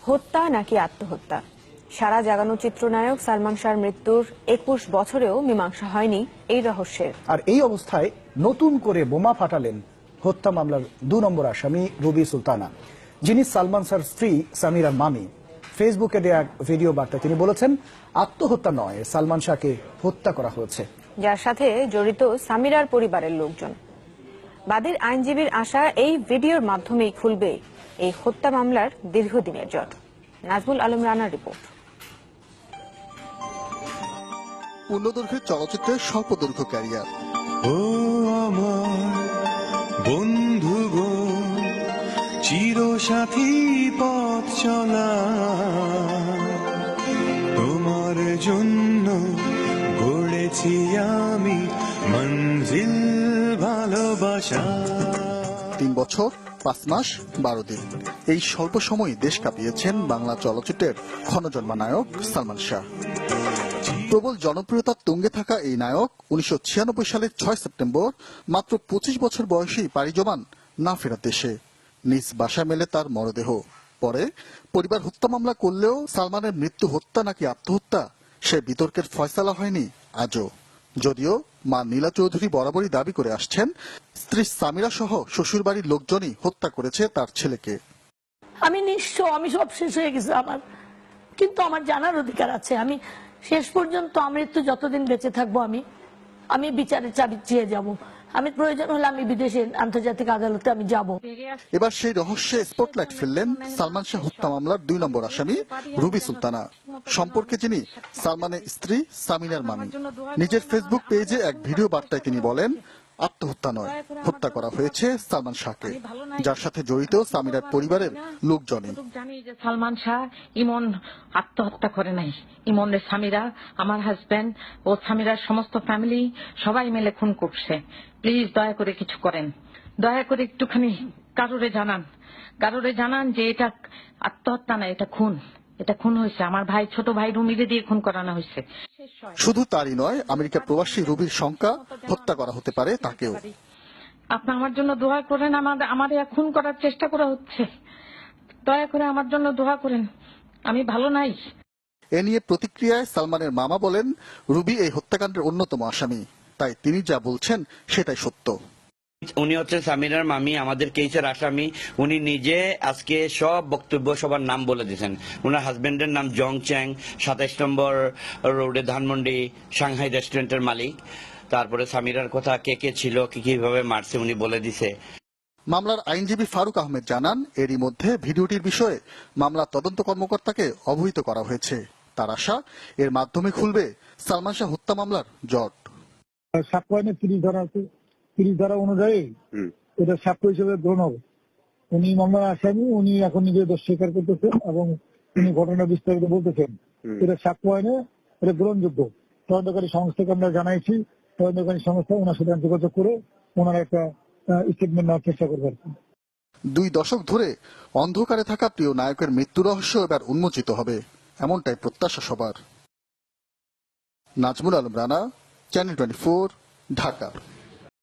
হত্যা নাকি আত্মহত্যা? সারা জাগানো চিত্রনায়ক সালমান শাহর মৃত্যুর ২১ বছরেও মীমাংসা হয়নি এই রহস্যের। আর এই অবস্থায় নতুন করে বোমা ফাটালেন হত্যা মামলার ২ নম্বর আসামি রুবি সুলতানা, যিনি সালমান শাহর স্ত্রী সামিরার মামি। ফেসবুকে দেয়া এক ভিডিও বার্তায় তিনি বলেছেন, আত্মহত্যা নয়, সালমান শাহকে হত্যা করা হয়েছে, যার সাথে জড়িত সামিরার পরিবারের লোকজন। বাদীর আইনজীবীর আশা, এই ভিডিওর মাধ্যমেই খুলবে এই হত্যা মামলার দীর্ঘদিনের জট। নাজমুল আলম রানার রিপোর্ট। পূর্ণদৈর্ঘ্যের চলচ্চিত্রের স্বল্পদৈর্ঘ্য ক্যারিয়ার। ও আমার বন্ধু গো, চিরসাথী পথ চলা, তোমার জন্য গড়েছি আমি মঞ্জিল ভালোবাসা। ৩ বছর ৫ মাস ১২ দিন, এই স্বল্প সময় দেশ কাঁপিয়েছেন বাংলা চলচ্চিত্রের ক্ষণজন্মা নায়ক সালমান শাহ। প্রবল জনপ্রিয়তার তুঙ্গে থাকা এই নায়ক ১৯৯৬ সালের ৬ সেপ্টেম্বর মাত্র ২৫ বছর বয়সেই পাড়ি জমান না ফেরার দেশে। নিজ বাসায় মেলে তার মরদেহ। পরে পরিবার হত্যা মামলা করলেও সালমানের মৃত্যু হত্যা নাকি আত্মহত্যা, সে বিতর্কের ফয়সালা হয়নি আজও। যদিও মা নীলা চৌধুরী বরাবরই দাবি করে আসছেন, স্ত্রী সামিরা সহ শ্বশুরবাড়ির লোকজনই হত্যা করেছে তার ছেলেকে। আমি নিঃস্ব, আমি সব শেষ হয়ে গেছে আমার, কিন্তু আমার জানার অধিকার আছে। আমি শেষ পর্যন্ত আমৃত্যু যতদিন বেঁচে থাকবো আমি বিচারের চাবি চেয়ে যাব। আমি প্রয়োজন হলে আমি বিদেশে আন্তর্জাতিক আদালতে আমি যাব। এবার সেই রহস্যে স্পটলাইট ফেললেন সালমান শাহ হত্যা মামলার ২ নম্বর আসামি রুবি সুলতানা, সম্পর্কে যিনি সালমানের স্ত্রী সামিনার মামি। নিজের ফেসবুক পেজে এক ভিডিও বার্তায় তিনি বলেন, আত্মহত্যা নয়, হত্যা করা হয়েছে সালমান শাহকে, যার সাথে জড়িত সামিরার পরিবারের লোকজনই। সালমান শাহ ইমন আত্মহত্যা করে নাই, ইমনের সামিরা, আমার হাজবেন্ড ও সামিরার সমস্ত ফ্যামিলি সবাই মিলে খুন করছে। প্লিজ দয়া করে কিছু করেন, দয়া করে একটুখানি কারোরে জানান যে এটা আত্মহত্যা না, এটা খুন, এটা খুন হয়েছে। আমার ভাই, ছোট ভাই রুমিরে দিয়ে খুন করানো হয়েছে। শুধু তারই নয়, আমেরিকা প্রবাসী রুবির শঙ্কা হত্যা করা হতে পারে তাকেও। আপনি আমার জন্য দোয়া করেন, আমাদের খুন করার চেষ্টা করা হচ্ছে, দয়া করে আমার জন্য দোয়া করেন, আমি ভালো নাই। এ নিয়ে প্রতিক্রিয়ায় সালমানের মামা বলেন, রুবি এই হত্যাকাণ্ডের অন্যতম আসামি, তাই তিনি যা বলছেন সেটাই সত্য। উনি হচ্ছে সামিরার মামি, আমাদের কেসের আসামি। উনি নিজে আজকে সব বক্তব্য সবার নাম বলে দিয়েছেন। উনার হাজবেন্ডের নাম জং চ্যাং, ২৭ নম্বর রোডে ধানমন্ডি সাংহাই রেস্টুরেন্টের মালিক। তারপরে সামিরার কথা কে কে ছিল, কি কিভাবে মারছে উনি বলে দিছে। মামলার আইনজীবী ফারুক আহমেদ জানান, এরই মধ্যে ভিডিওটির বিষয়ে মামলার তদন্ত কর্মকর্তাকে অবহিত করা হয়েছে। তার আশা, এর মাধ্যমে খুলবে সালমান শাহ হত্যা মামলার জট। সাক্ষ্য আইনে ৩০ ধারা আছে, ৩০ ধারা অনুযায়ী এটা সাক্ষ্য হিসেবে গ্রহণ হবে। উনি মামলার আসামি, উনি এখন নিজের দোষ স্বীকার করতেছেন এবং উনি ঘটনা বিস্তারিত বলতেছেন। এটা সাক্ষ্য আইনে এটা গ্রহণযোগ্য। তদন্তকারী সংস্থাকে আমরা জানাইছি, তদন্তকারী সংস্থা ওনার সাথে যোগাযোগ করে ওনার একটা স্টেটমেন্ট নেওয়ার চেষ্টা করবে। ২ দশক ধরে অন্ধকারে থাকা প্রিয় নায়কের মৃত্যু রহস্য এবার উন্মোচিত হবে, এমনটাই প্রত্যাশা সবার। নাজমুল আলম রানা, চ্যানেল 24, ঢাকা।